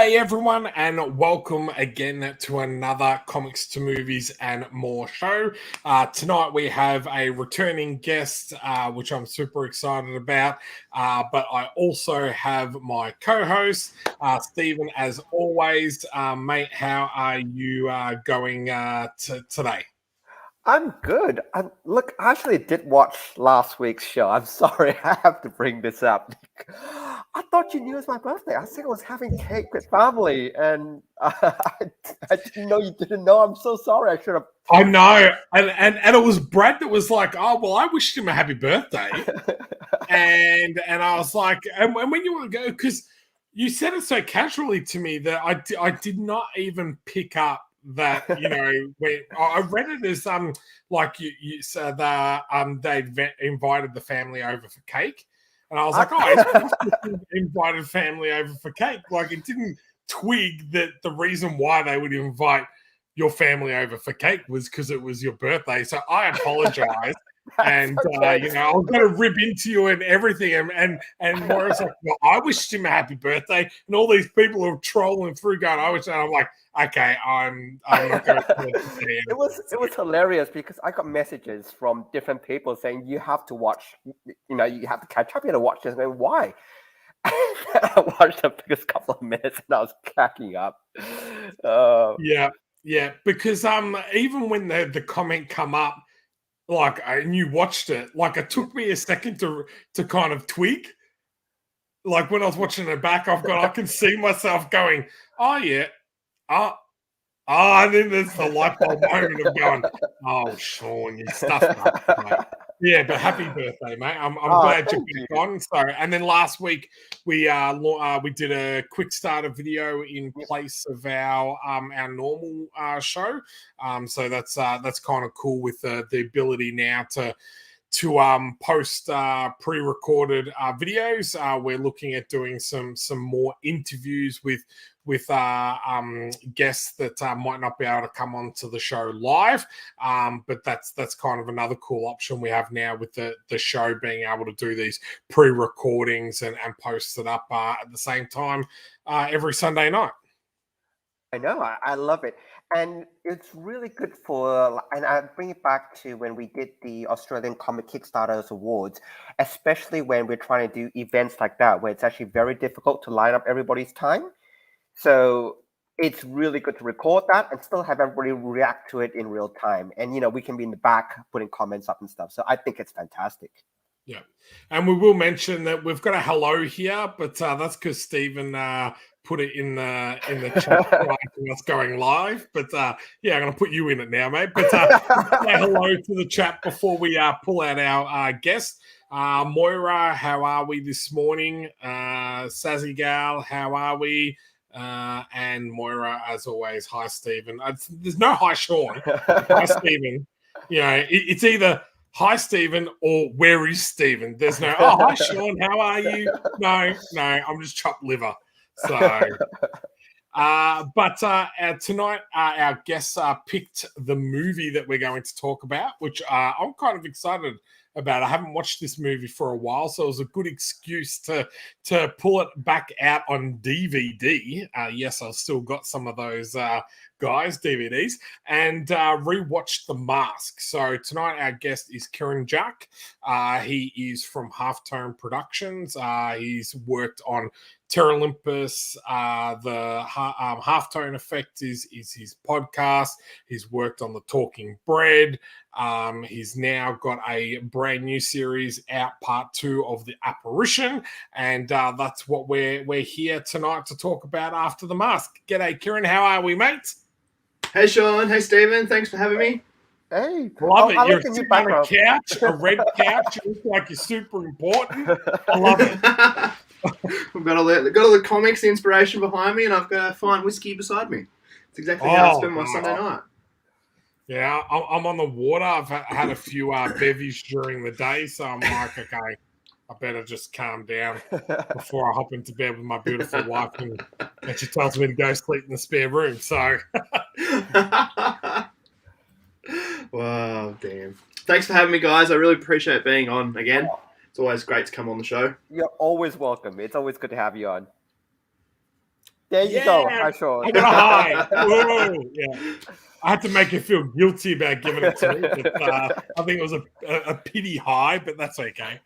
G'day everyone, and welcome again to another Comics to Movies and More show. Tonight we have a returning guest, which I'm super excited about, but I also have my co-host, Stephen, as always. Mate, how are you going today? I'm good. I actually did watch last week's show. I'm sorry, I have to bring this up. I thought you knew it was my birthday. I said I was having cake with family, and I didn't know you didn't know. I'm so sorry. I should have. I know, and it was Brad that was like, "Oh well, I wished him a happy birthday," and I was like, and when you want to go, because you said it so casually to me that I did not even pick up that, you know, when I read it as like you said that they invited the family over for cake, and I was like, oh, it's invited family over for cake. Like, it didn't twig that the reason why they would invite your family over for cake was because it was your birthday. So I apologize. And okay. you know, I was going to rip into you and everything, and Morris like, well, I wished him a happy birthday, and all these people are trolling through going, I wish, and I'm like, okay, I'm not going to it was hilarious because I got messages from different people saying you have to watch, you have to catch up, you have to watch this. And why? I watched the first couple of minutes and I was cracking up. Yeah, because even when the comment come up, like, and you watched it, like, it took me a second to kind of twig. Like, when I was watching it back, I can see myself going, oh yeah, and then there's the light bulb moment of going, oh, Shaun, you stuffed up, mate. Yeah, but happy birthday, mate. I'm glad you're back on. So, and then last week we did a quick starter video in place of our normal show. So that's kind of cool with the ability now to post pre-recorded videos. We're looking at doing some more interviews with guests that might not be able to come onto the show live, but that's kind of another cool option we have now with the show being able to do these pre-recordings and post it up at the same time every Sunday night. I know, I love it. And it's really good for, and I bring it back to when we did the Australian Comic Kickstarters Awards, especially when we're trying to do events like that, where it's actually very difficult to line up everybody's time. So it's really good to record that and still have everybody react to it in real time. And, we can be in the back putting comments up and stuff. So I think it's fantastic. Yeah. And we will mention that we've got a hello here, but that's because Stephen put it in the chat prior to us going live. But yeah, I'm going to put you in it now, mate. But say hello to the chat before we pull out our guest. Moira, how are we this morning? Sazzy Gal, how are we? And Moira, as always, hi, Stephen. There's no hi, Shaun. Hi, Stephen. It's either hi, Stephen, or where is Stephen? There's no, oh, hi, Shaun, how are you? No, I'm just chopped liver. So, but tonight our guests picked the movie that we're going to talk about, which I'm kind of excited about. I haven't watched this movie for a while, so it was a good excuse to pull it back out on DVD. Yes, I've still got some of those guys DVDs, and rewatched The Mask. So tonight our guest is Kieran Jack. He is from Halftone Productions. He's worked on Terra Olympus. The Halftone Effect is his podcast. He's worked on The Talking Bread. He's now got a brand new series out, part 2 of The Apparition, and that's what we're here tonight to talk about after The Mask. G'day, Kieran. How are we, mate? Hey, Shaun. Hey, Stephen. Thanks for having me. Hey, love it. You're sitting on a couch, a red couch. You look like you're super important. I love it. I've got all the comics inspiration behind me, and I've got a fine whiskey beside me. It's exactly how I spend my Sunday night. Yeah, I'm on the water. I've had a few bevies during the day, so I'm like, okay, I better just calm down before I hop into bed with my beautiful wife, and she tells me to go sleep in the spare room. So, wow, damn. Thanks for having me, guys. I really appreciate being on again. It's always great to come on the show. You're always welcome. It's always good to have you on. There you go. Hi, Sean. I got a high. Whoa, yeah. I had to make you feel guilty about giving it to me, but I think it was a pity high, but that's okay.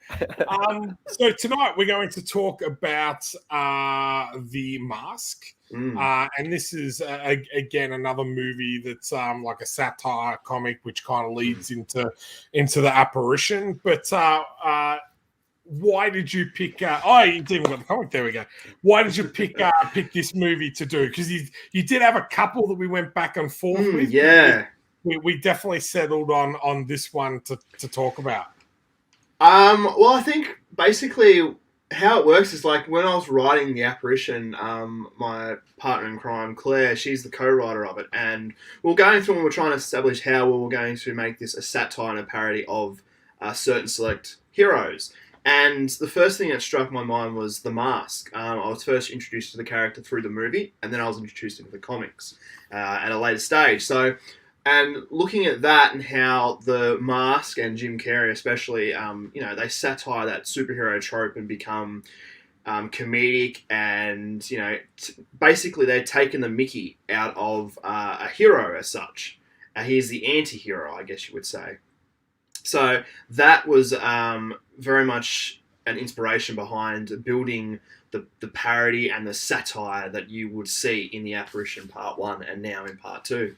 So tonight we're going to talk about The Mask. And this is, again, another movie that's like a satire comic, which kind of leads into the Apparition. But why did you pick? You didn't even got the comic. There we go. Why did you pick this movie to do? Because you did have a couple that we went back and forth with. Yeah, we definitely settled on this one to talk about. Well, I think basically how it works is like when I was writing The Apparition, my partner in crime, Claire, she's the co-writer of it, and we were going through and we were trying to establish how we were going to make this a satire and a parody of certain select heroes. And the first thing that struck my mind was The Mask. I was first introduced to the character through the movie, and then I was introduced into the comics at a later stage. So, and looking at that and how The Mask and Jim Carrey especially, they satire that superhero trope and become comedic, and, basically they're taking the mickey out of a hero as such. He's the anti-hero, I guess you would say. So that was very much an inspiration behind building the parody and the satire that you would see in The Apparition Part 1 and now in Part 2.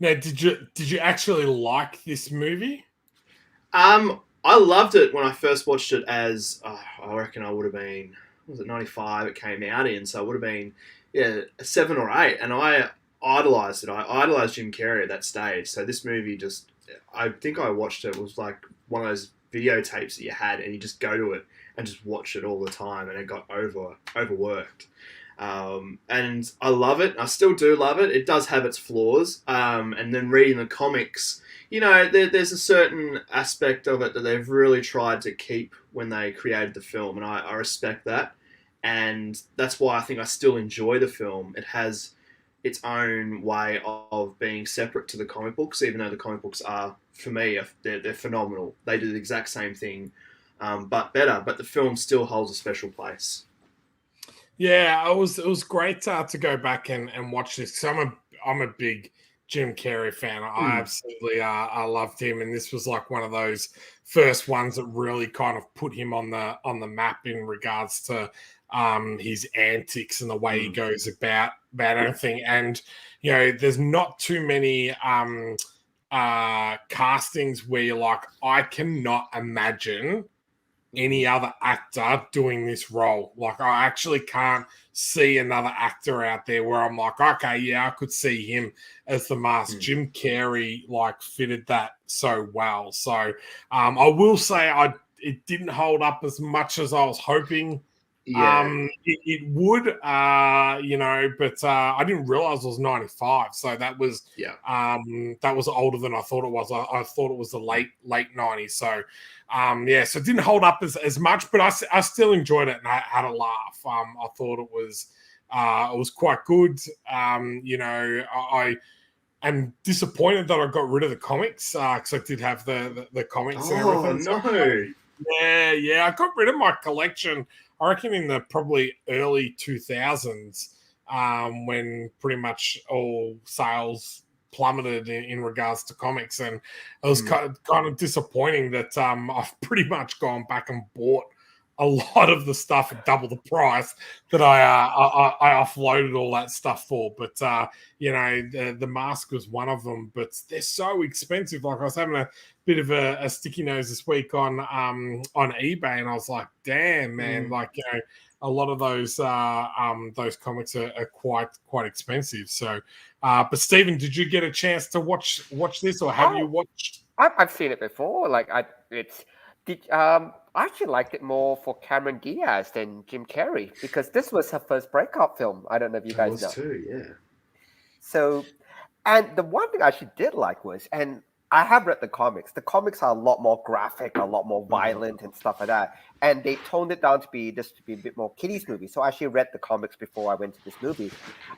Now, did you actually like this movie? I loved it when I first watched it as, I reckon I would have been, was it 95 it came out in, so it would have been, a 7 or 8, and I idolised it. I idolised Jim Carrey at that stage, so this movie just... I think I watched it. It was like one of those videotapes that you had, and you just go to it and just watch it all the time, and it got overworked. And I love it. I still do love it. It does have its flaws. And then reading the comics, there's a certain aspect of it that they've really tried to keep when they created the film, and I respect that. And that's why I think I still enjoy the film. It has its own way of being separate to the comic books, even though the comic books are, for me, they're phenomenal. They do the exact same thing, but better. But the film still holds a special place. Yeah, it was great to go back and watch this. Cause I'm a big Jim Carrey fan. I absolutely I loved him, and this was like one of those first ones that really kind of put him on the map in regards to his antics and the way he goes about everything. And there's not too many castings where you're like, I cannot imagine any other actor doing this role. Like, I actually can't see another actor out there where I'm like, okay, yeah, I could see him as the Mask. Jim Carrey fitted that so well. So I will say it didn't hold up as much as I was hoping. Yeah. It would, but I didn't realize it was 95. So that was older than I thought it was. I thought it was the late 90s. So, so it didn't hold up as much, but I still enjoyed it and I had a laugh. I thought it was quite good. I am disappointed that I got rid of the comics because I did have the comics and everything. Oh, no. Yeah, I got rid of my collection, I reckon, in the probably early 2000s, when pretty much all sales plummeted in regards to comics, and it was kind of disappointing that I've pretty much gone back and bought a lot of the stuff at double the price that I offloaded all that stuff for. But the Mask was one of them, but they're so expensive. Like, I was having a bit of a sticky nose this week on eBay, and I was like, damn, man, a lot of those comics are quite expensive. So, but Stephen, did you get a chance to watch this, or have you watched? I've seen it before. I actually liked it more for Cameron Diaz than Jim Carrey, because this was her first breakout film. I don't know if you guys know. Too, yeah. So, and the one thing I actually did like was, and I have read the comics. The comics are a lot more graphic, a lot more violent and stuff like that. And they toned it down to be a bit more kiddies movie. So I actually read the comics before I went to this movie.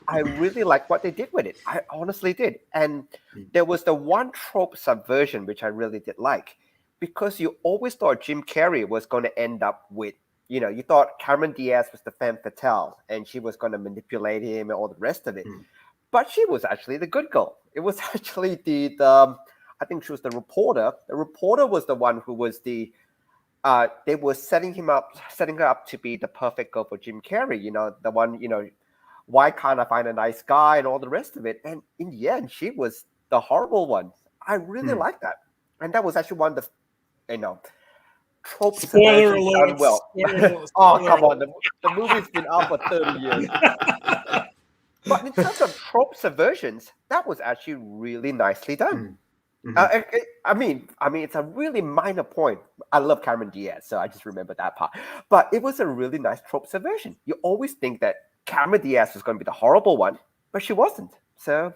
I really liked what they did with it. I honestly did. And there was the one trope subversion, which I really did like, because you always thought Jim Carrey was going to end up with, you thought Cameron Diaz was the femme fatale and she was going to manipulate him and all the rest of it. But she was actually the good girl. It was actually the I think she was the reporter. The reporter was the one who was they were setting her up to be the perfect girl for Jim Carrey. The one, why can't I find a nice guy and all the rest of it. And in the end, she was the horrible one. I really like that. And that was actually one of the, trope Spoiler subversions alert. done well. Spoiler Oh, come on. The movie's been out for 30 years. But in terms of trope subversions, that was actually really nicely done. I mean, it's a really minor point. I love Cameron Diaz, so I just remember that part. But it was a really nice trope subversion. You always think that Cameron Diaz was going to be the horrible one, but she wasn't. So,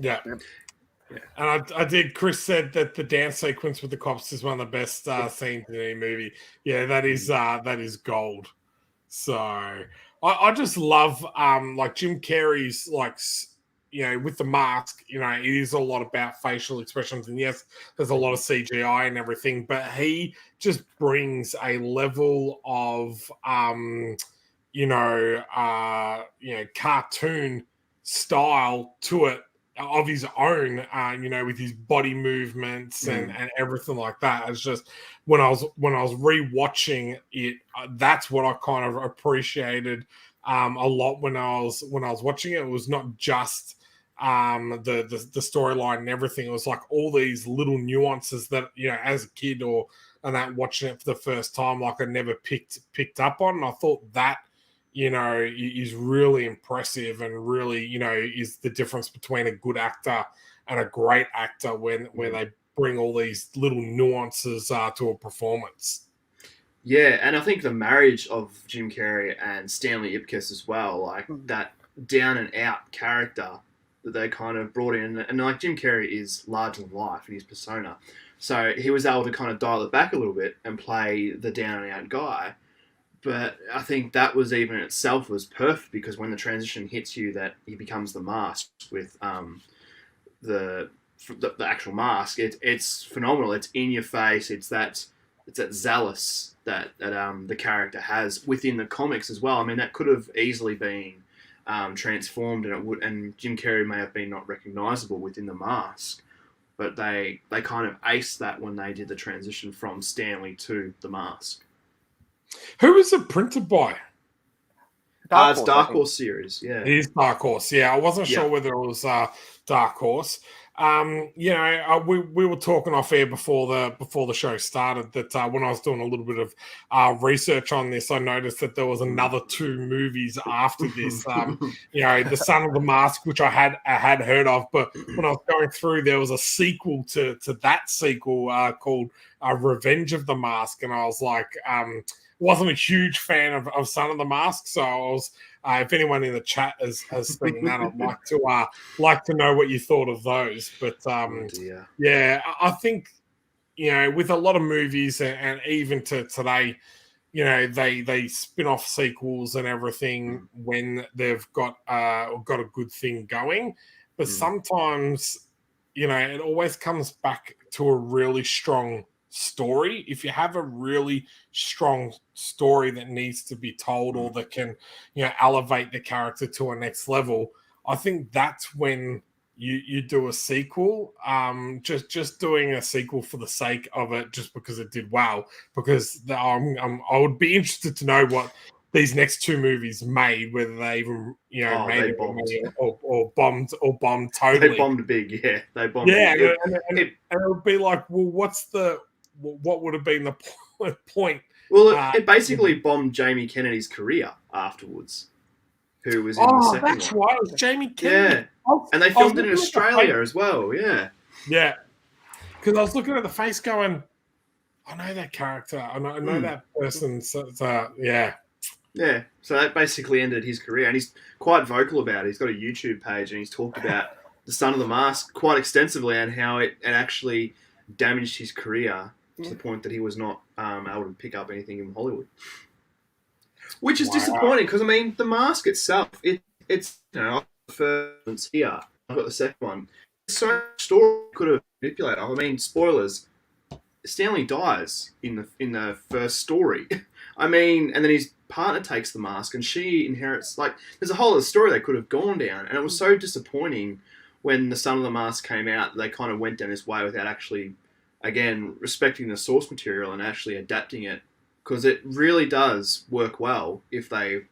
yeah. And I did. Chris said that the dance sequence with the cops is one of the best scenes in any movie. Yeah, that is gold. So I just love like Jim Carrey's with the mask. It is a lot about facial expressions, and yes, there's a lot of CGI and everything, but he just brings a level of cartoon style to it of his own, with his body movements and everything like that. It's just when I was rewatching it, that's what I kind of appreciated a lot when I was watching it. It was not just the storyline and everything. It was like all these little nuances that as a kid and that watching it for the first time, like I never picked up on. And I thought that is really impressive and really, is the difference between a good actor and a great actor when they bring all these little nuances to a performance. Yeah, and I think the marriage of Jim Carrey and Stanley Ipkiss as well, like that down and out character that they kind of brought in, and like Jim Carrey is larger than life in his persona, so he was able to kind of dial it back a little bit and play the down and out guy. But I think that was even in itself was perfect, because when the transition hits you that he becomes the mask with the actual mask, it's phenomenal. It's in your face. It's that zealous that the character has within the comics as well. I mean, that could have easily been transformed, and Jim Carrey may have been not recognizable within the mask, but they kind of aced that when they did the transition from Stanley to the mask. Who was it printed by? It's Dark Horse series, yeah. It is Dark Horse, yeah. I wasn't sure whether it was Dark Horse. We were talking off air before the show started that when I was doing a little bit of research on this, I noticed that there was another 2 movies after this. The Son of the Mask, which I had heard of, but when I was going through, there was a sequel to that sequel called Revenge of the Mask, and I was like, wasn't a huge fan of Son of the Mask, so I was. If anyone in the chat has seen that, I'd like to know what you thought of those. But yeah, I think with a lot of movies and even to today, they spin off sequels and everything when they've got a good thing going. But sometimes it always comes back to a really strong story. If you have a really strong story that needs to be told or that can elevate the character to a next level, I think that's when you do a sequel. Just doing a sequel for the sake of it, just because it did well, because I would be interested to know what these next 2 movies made, whether they even made it or bombed totally. They bombed big, yeah. They bombed big. And it would be like, well, what would have been the point? Well, it basically bombed Jamie Kennedy's career afterwards, who was in the second one. Oh, that's right. It was Jamie Kennedy. Yeah. And they filmed it in Australia as well, yeah. Yeah. Because I was looking at the face going, I know that character. I know that person. So, yeah. Yeah. So that basically ended his career. And he's quite vocal about it. He's got a YouTube page and he's talked about the Son of the Mask quite extensively and how it actually damaged his career to the point that he was not able to pick up anything in Hollywood. Which is disappointing, because, I mean, The Mask itself, it's the first here. I've got the second one. So much story could have manipulated. I mean, spoilers. Stanley dies in the first story. I mean, and then his partner takes the mask, and she inherits. Like, there's a whole other story they could have gone down, and it was so disappointing when the Son of the Mask came out. They kind of went down this way without actually, again, respecting the source material and actually adapting it, because it really does work well if they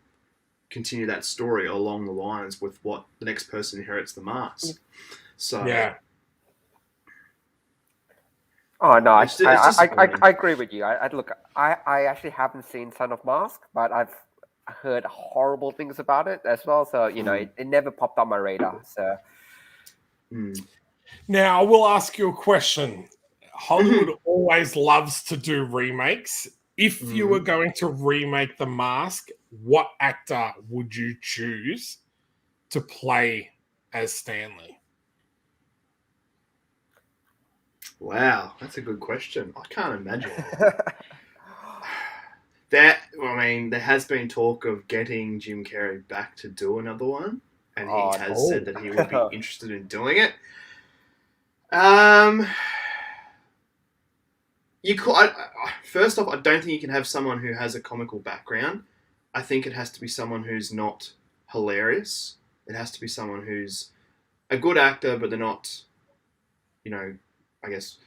continue that story along the lines with what the next person inherits the mask. So Yeah. Oh no, It's disappointing. I agree with you. I actually haven't seen Son of Mask, but I've heard horrible things about it as well. So it never popped on my radar. So Now I will ask you a question. Hollywood always loves to do remakes. If you were going to remake The Mask, what actor would you choose to play as Stanley? Wow, that's a good question. I can't imagine. There has been talk of getting Jim Carrey back to do another one, and he has said that he would be interested in doing it. First off, I don't think you can have someone who has a comical background. I think it has to be someone who's not hilarious. It has to be someone who's a good actor, but they're not, I guess,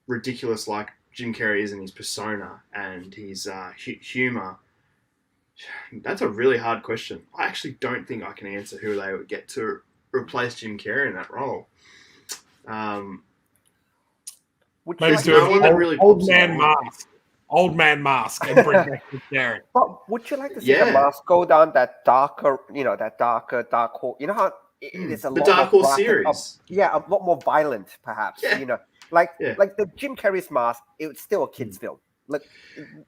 ridiculous like Jim Carrey is in his persona and his humor. That's a really hard question. I actually don't think I can answer who they would get to replace Jim Carrey in that role. Maybe do an old man mask. Old man mask and bring back Jim Carrey. But would you like to see the mask go down that darker, dark horse? You know how it is a the lot Dark more Horse series. a lot more violent, perhaps. Yeah. Like the Jim Carrey's Mask, it was still a kids' film. Like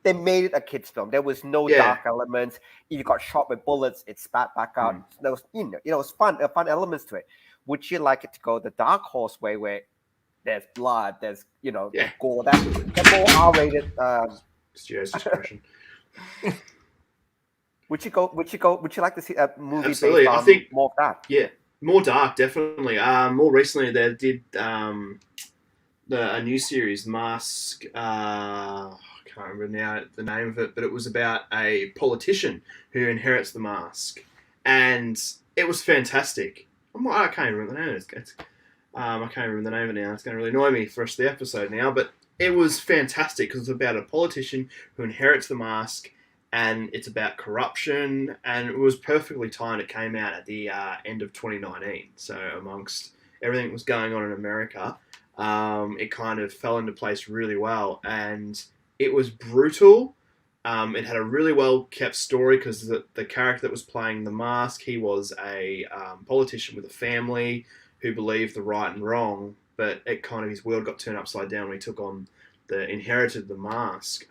they made it a kids' film. There was no dark elements. If you got shot with bullets, it spat back out. There was it was fun elements to it. Would you like it to go the Dark Horse way, where there's blood, there's gore, that's the more R-rated? Studio's discretion. Would you like to see a movie Absolutely. based on I think more of that? Yeah, more dark, definitely. More recently, they did a new series, Mask. I can't remember now the name of it, but it was about a politician who inherits the mask, and it was fantastic. I can't remember the name of it. I can't remember the name of it now. It's going to really annoy me for the rest of the episode now, but it was fantastic because it's about a politician who inherits the mask, and it's about corruption, and it was perfectly timed. It came out at the end of 2019, so amongst everything that was going on in America, it kind of fell into place really well, and it was brutal. It had a really well kept story because the character that was playing the mask, he was a politician with a family who believed the right and wrong, but it kind of his world got turned upside down when he took on inherited the mask.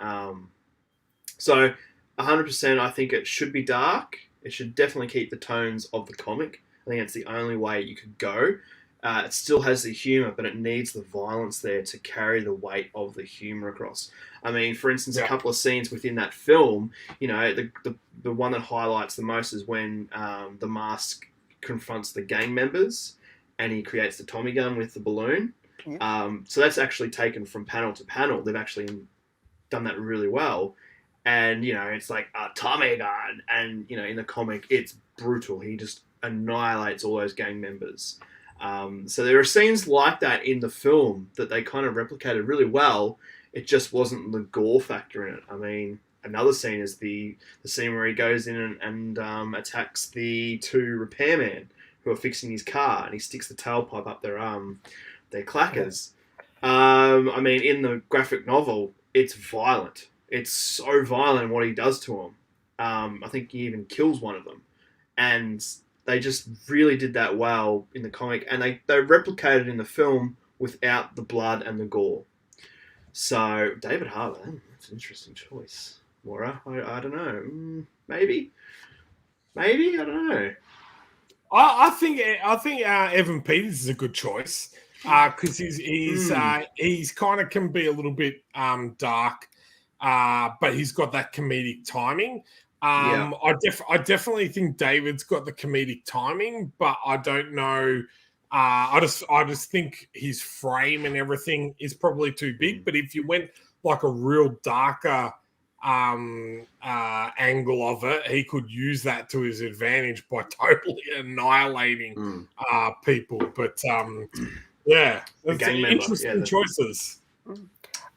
So 100%, I think it should be dark. It should definitely keep the tones of the comic. I think that's the only way you could go. It still has the humor, but it needs the violence there to carry the weight of the humor across. I mean, for instance, a couple of scenes within that film, the one that highlights the most is when the mask confronts the gang members and he creates the Tommy gun with the balloon. Yeah. So that's actually taken from panel to panel. They've actually done that really well. And, it's like a Tommy gun. And, in the comic, it's brutal. He just annihilates all those gang members. So there are scenes like that in the film that they kind of replicated really well. It just wasn't the gore factor in it. I mean, another scene is the scene where he goes in and attacks the two repairmen who are fixing his car, and he sticks the tailpipe up their clackers. I mean, in the graphic novel, it's violent. It's so violent what he does to them. I think he even kills one of them. And they just really did that well in the comic, and they replicated in the film without the blood and the gore. So, David Harbour, that's an interesting choice. Maura, I don't know. Maybe, I don't know. I think Evan Peters is a good choice because he's kind of can be a little bit dark, but he's got that comedic timing. I definitely think David's got the comedic timing, but I don't know. I just think his frame and everything is probably too big. But if you went like a real darker angle of it, he could use that to his advantage by totally annihilating people. But yeah, it's gang member. interesting choices.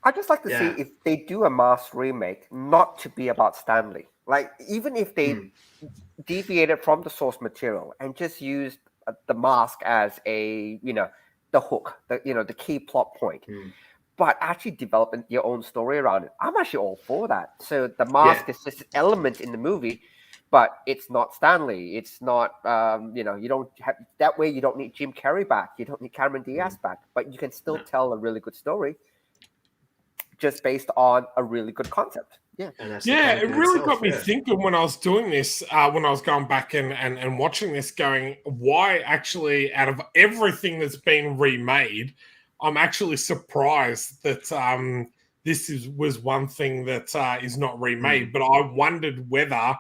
I'd just like to see if they do a Mask remake, not to be about Stanley. Like, even if they deviated from the source material and just used the Mask as a, the hook, the key plot point, but actually developing your own story around it. I'm actually all for that. So the Mask is just an element in the movie, but it's not Stanley. It's not, you don't have, that way you don't need Jim Carrey back. You don't need Cameron Diaz back, but you can still tell a really good story just based on a really good concept. Yeah, it really got me thinking when I was doing this, when I was going back and watching this, going, why actually, out of everything that's been remade, I'm actually surprised that this was one thing that is not remade. But I wondered whether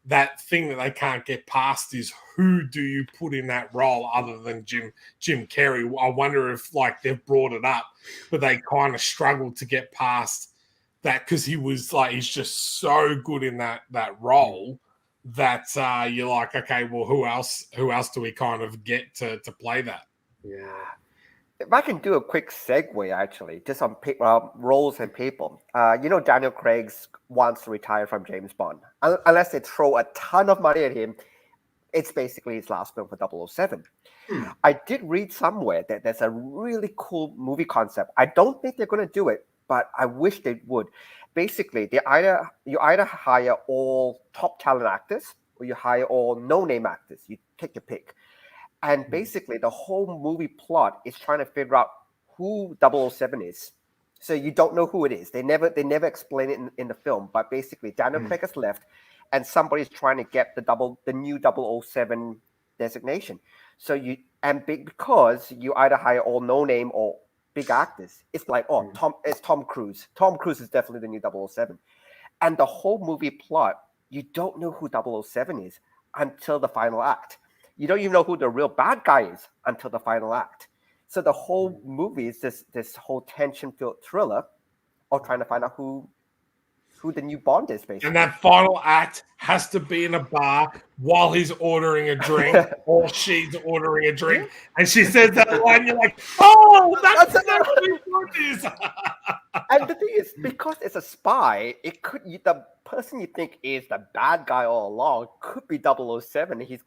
that thing that they can't get past is, who do you put in that role other than Jim Carrey? I wonder if they've brought it up, but they kind of struggled to get past that, because he's just so good in that role that you're like, okay, well, who else do we kind of get to play that? Yeah. If I can do a quick segue, actually, just on roles and people. Daniel Craig wants to retire from James Bond. Unless they throw a ton of money at him, it's basically his last film for 007. I did read somewhere that there's a really cool movie concept. I don't think they're going to do it, but I wish they would. Basically, you either hire all top talent actors, or you hire all no-name actors. You take your pick. And basically, the whole movie plot is trying to figure out who 007 is. So you don't know who it is. They never explain it in the film. But basically, Daniel Craig has left, and somebody's trying to get the new 007 designation. So because you either hire all no name or big actors, it's like, it's Tom Cruise. Tom Cruise is definitely the new 007. And the whole movie plot, you don't know who 007 is until the final act. You don't even know who the real bad guy is until the final act. So the whole movie is this whole tension-filled thriller of trying to find out who the new Bond is, basically. And that final act has to be in a bar while he's ordering a drink or she's ordering a drink. And she says that line, you're like, oh, that's exactly what it is. And the thing is, because it's a spy, the person you think is the bad guy all along could be 007. He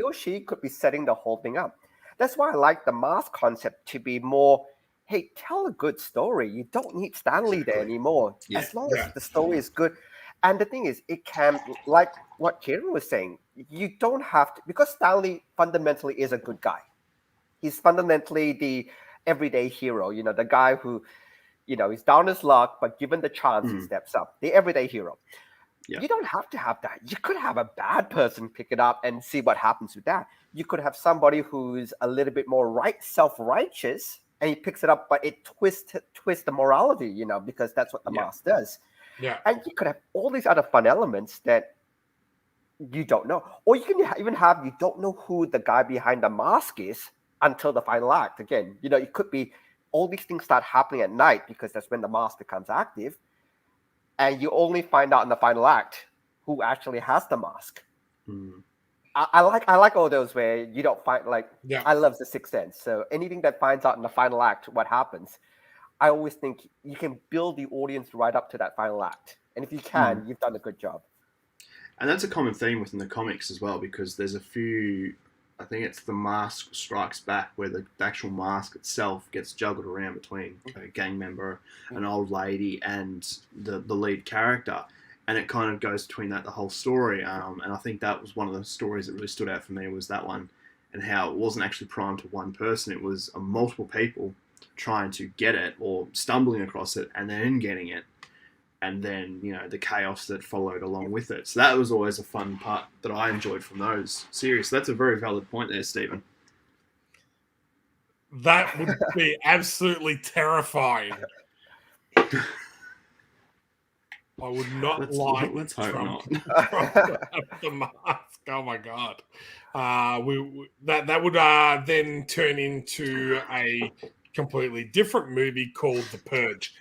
or she could be setting the whole thing up. That's why I like the Mask concept to be more, hey, tell a good story. You don't need Stanley there anymore. Yeah. As long as the story is good. And the thing is, it can, like what Kieran was saying, you don't have to, because Stanley fundamentally is a good guy. He's fundamentally the everyday hero, the guy who, he's down his luck, but given the chance, he steps up. The everyday hero. Yeah. You don't have to have that. You could have a bad person pick it up and see what happens with that. You could have somebody who's a little bit more self-righteous, and he picks it up, but it twists the morality, because that's what the Mask does. Yeah. And you could have all these other fun elements that you don't know. Or you can even have, you don't know who the guy behind the mask is until the final act. Again, it could be all these things start happening at night because that's when the mask becomes active. And you only find out in the final act who actually has the mask. I like all those where you don't find, I love The Sixth Sense. So anything that finds out in the final act what happens, I always think you can build the audience right up to that final act. And if you can, you've done a good job. And that's a common theme within the comics as well, because there's a few, I think it's The Mask Strikes Back, where the actual mask itself gets juggled around between a gang member, an old lady, and the lead character. And it kind of goes between the whole story. And I think that was one of the stories that really stood out for me, was that one, and how it wasn't actually primed to one person. It was multiple people trying to get it or stumbling across it and then getting it. And then, the chaos that followed along with it. So that was always a fun part that I enjoyed from those series. So that's a very valid point there, Stephen. That would be absolutely terrifying. I would not Let's hope not. The mask. Oh my god. That would then turn into a completely different movie called The Purge.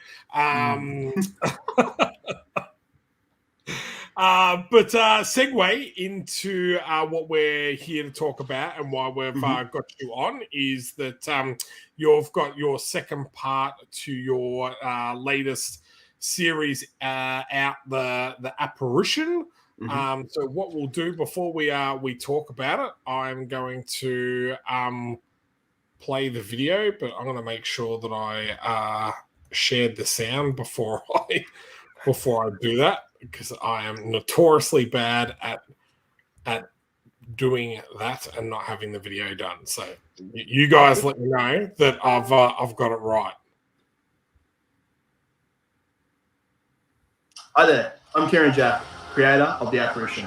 But segue into what we're here to talk about and why we've got you on is that you've got your second part to your latest series out, the Apparition. So what we'll do before we talk about it, I'm going to play the video, but I'm going to make sure that I shared the sound before I do that, because I am notoriously bad at doing that and not having the video done. So you guys let me know that I've got it right. Hi there, I'm Kieran Jack, creator of The Apparition.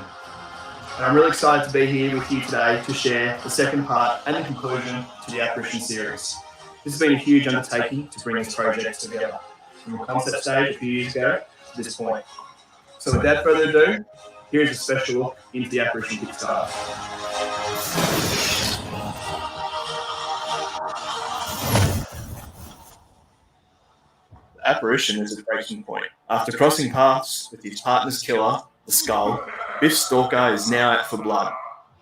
And I'm really excited to be here with you today to share the second part and the conclusion to the Apparition series. This has been a huge undertaking to bring this project together, from the concept stage a few years ago to this point. So without further ado, here is a special look into the Apparition Kickstarter. The Apparition is a breaking point. After crossing paths with his partner's killer, the Skull, Biff's stalker is now out for blood,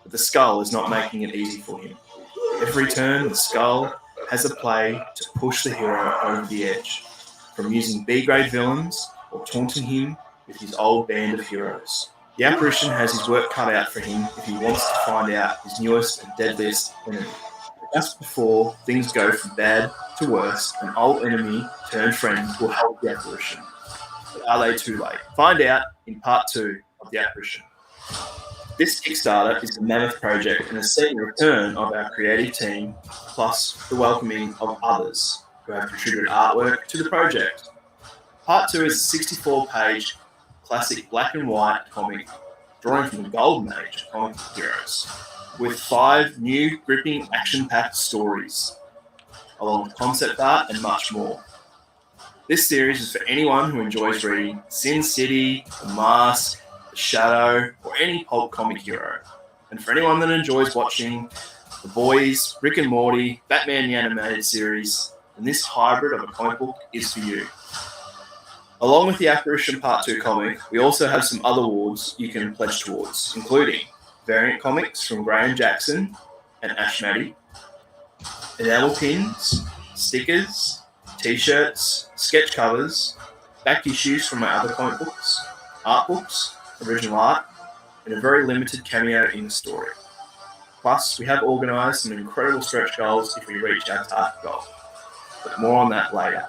but the Skull is not making it easy for him. Every turn, the Skull has a play to push the hero over the edge, from using B-grade villains or taunting him with his old band of heroes. The Apparition has his work cut out for him if he wants to find out his newest and deadliest enemy. But just before things go from bad to worse, an old enemy turned friend will help the Apparition. But are they too late? Find out in part 2 of The Apparition. This Kickstarter is a mammoth project and has seen the return of our creative team, plus the welcoming of others who have contributed artwork to the project. Part 2 is a 64-page classic black and white comic drawing from the golden age of comic book heroes, with 5 new gripping action-packed stories, along with concept art and much more. This series is for anyone who enjoys reading Sin City, The Mask, The Shadow, or any pulp comic hero, and for anyone that enjoys watching The Boys, Rick and Morty, Batman the Animated Series, and this hybrid of a comic book is for you. Along with the Apparition Part 2 comic, we also have some other awards you can pledge towards, including variant comics from Graham Jackson and Ash Maddie, enamel pins, stickers, t-shirts, sketch covers, back issues from my other comic books, art books, original art, and a very limited cameo in the story. Plus, we have organised some incredible stretch goals if we reach our target goal, but more on that later.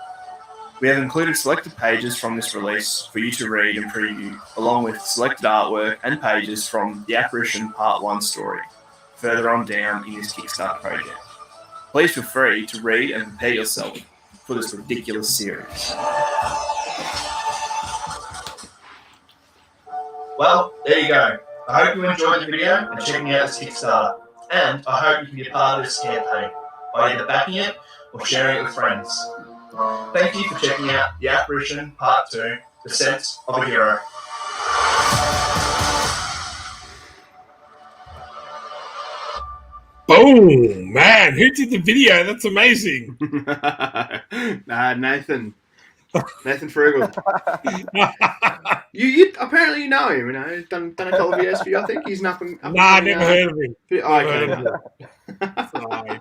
We have included selected pages from this release for you to read and preview, along with selected artwork and pages from the Apparition Part 1 story, further on down in this Kickstarter project. Please feel free to read and prepare yourself for this ridiculous series. Well, there you go. I hope you enjoyed the video and checking out this Kickstarter, and I hope you can be a part of this campaign by either backing it or sharing it with friends. Thank you for checking out The Apparition Part 2, Descent of a Hero. Boom, man! Who did the video? That's amazing. Nathan Frugal. you apparently you know him. You know, he's done a couple of videos for you. I think he's nothing. Nah, never heard of him. Okay.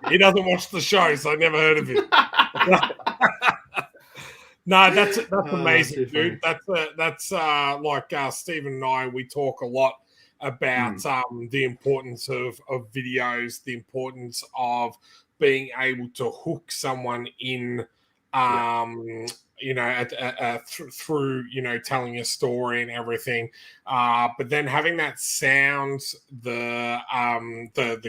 He doesn't watch the show, so I never heard of him. No, that's amazing, dude. That's like Stephen and I. We talk a lot about the importance of videos, the importance of being able to hook someone in, you know, through you know telling a story and everything, but then having that sound, the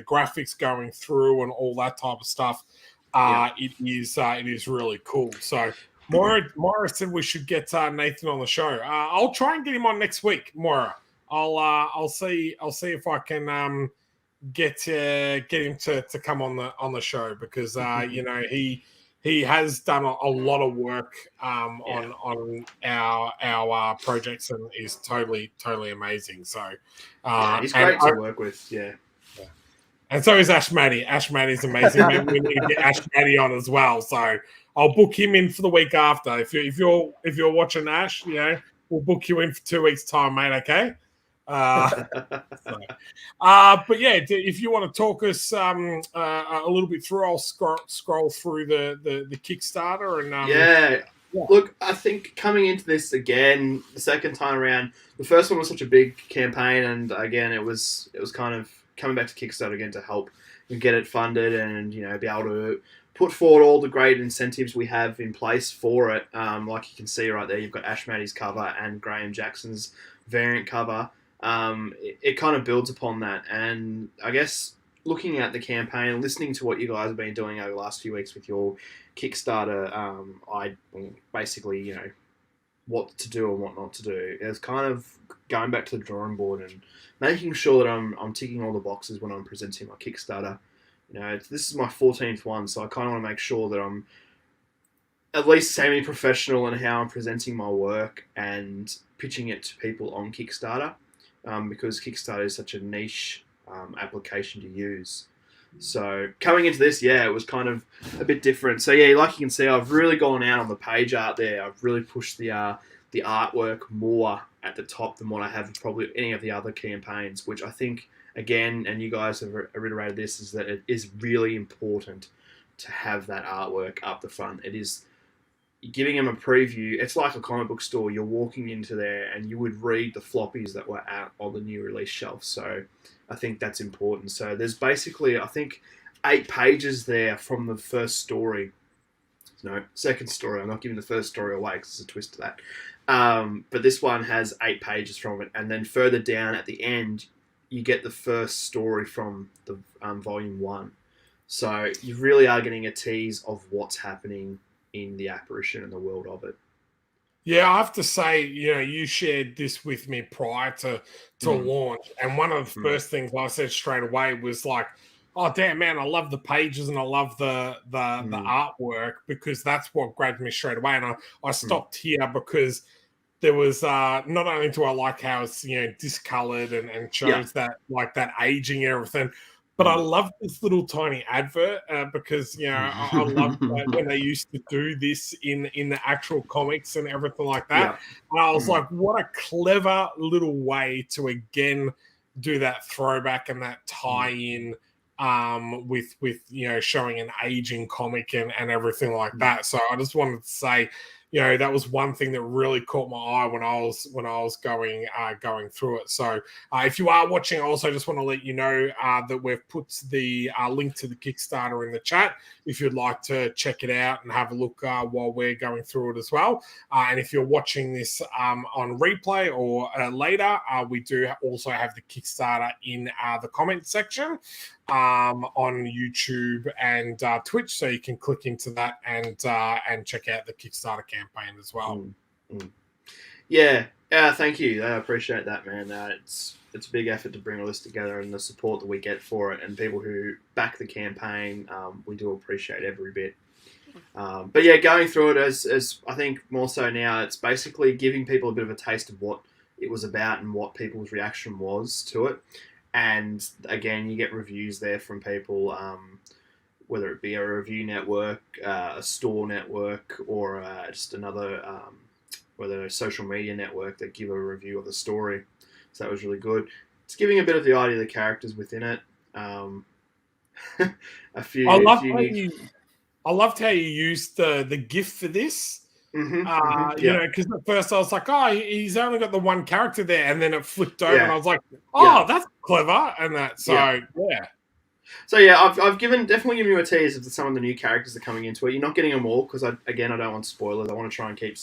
graphics going through and all that type of stuff, it is really cool. So Maura said we should get Nathan on the show. I'll try and get him on next week, Maura. I'll see if I can get him to come on the show, because you know he has done a lot of work on our projects and is totally amazing. So he's great to work with. Yeah. And so is Ash Maddie. Ash Maddie's amazing. We need to get Ash Maddie on as well. So I'll book him in for the week after. If you're watching Ash, you know, we'll book you in for 2 weeks' time, mate. Okay. But yeah, if you want to talk us a little bit through, I'll scroll through the Kickstarter and yeah. Look, I think coming into this again, the second time around, the first one was such a big campaign, and again, it was kind of coming back to Kickstarter again to help get it funded and be able to put forward all the great incentives we have in place for it. Like you can see right there, you've got Ash Matty's cover and Graham Jackson's variant cover. It kind of builds upon that, and I guess looking at the campaign, listening to what you guys have been doing over the last few weeks with your Kickstarter, I basically, what to do and what not to do. It's kind of going back to the drawing board and making sure that I'm ticking all the boxes when I'm presenting my Kickstarter. This is my 14th one, so I kind of want to make sure that I'm at least semi-professional in how I'm presenting my work and pitching it to people on Kickstarter, because Kickstarter is such a niche application to use. So coming into this, it was kind of a bit different. So like you can see, I've really gone out on the page art there. I've really pushed the artwork more at the top than what I have probably any of the other campaigns, which I think, again, and you guys have reiterated this, is that it is really important to have that artwork up the front. It is giving them a preview. It's like a comic book store. You're walking into there and you would read the floppies that were out on the new release shelf. So I think that's important. So there's basically, I think, 8 pages there from the first story. No, second story. I'm not giving the first story away because there's a twist to that. But this one has 8 pages from it. And then further down at the end, you get the first story from the volume 1. So you really are getting a tease of what's happening in the Apparition and the world of it. Yeah, I have to say, you shared this with me prior to launch, and one of the first things I said straight away was like, "Oh damn, man, I love the pages and I love the artwork," because that's what grabbed me straight away. And I stopped here because there was not only do I like how it's discolored and shows that like that aging and everything, but I love this little tiny advert because I love when they used to do this in the actual comics and everything like that. And I was like, what a clever little way to again do that throwback and that tie-in with showing an aging comic and everything like that. So I just wanted to say, that was one thing that really caught my eye when I was going through it. So if you are watching, I also just want to let you know that we've put the link to the Kickstarter in the chat if you'd like to check it out and have a look while we're going through it as well. And if you're watching this on replay or later, we do also have the Kickstarter in the comment section on YouTube and Twitch, so you can click into that and check out the Kickstarter campaign as well. Yeah, thank you. I appreciate that, man. It's a big effort to bring all this together, and the support that we get for it, and people who back the campaign, we do appreciate every bit. But yeah, going through it as I think more so now, it's basically giving people a bit of a taste of what it was about and what people's reaction was to it. And again, you get reviews there from people, whether it be a review network, a store network, or just another, whether a social media network that give a review of the story. So that was really good. It's giving a bit of the idea of the characters within it. A few. I loved how you used the GIF for this. Because at first I was like, oh, he's only got the one character there, and then it flipped over, and I was like, oh, that's clever, and that. So So I've definitely given you a tease of some of the new characters that are coming into it. You're not getting them all because I don't want spoilers. I want to try and keep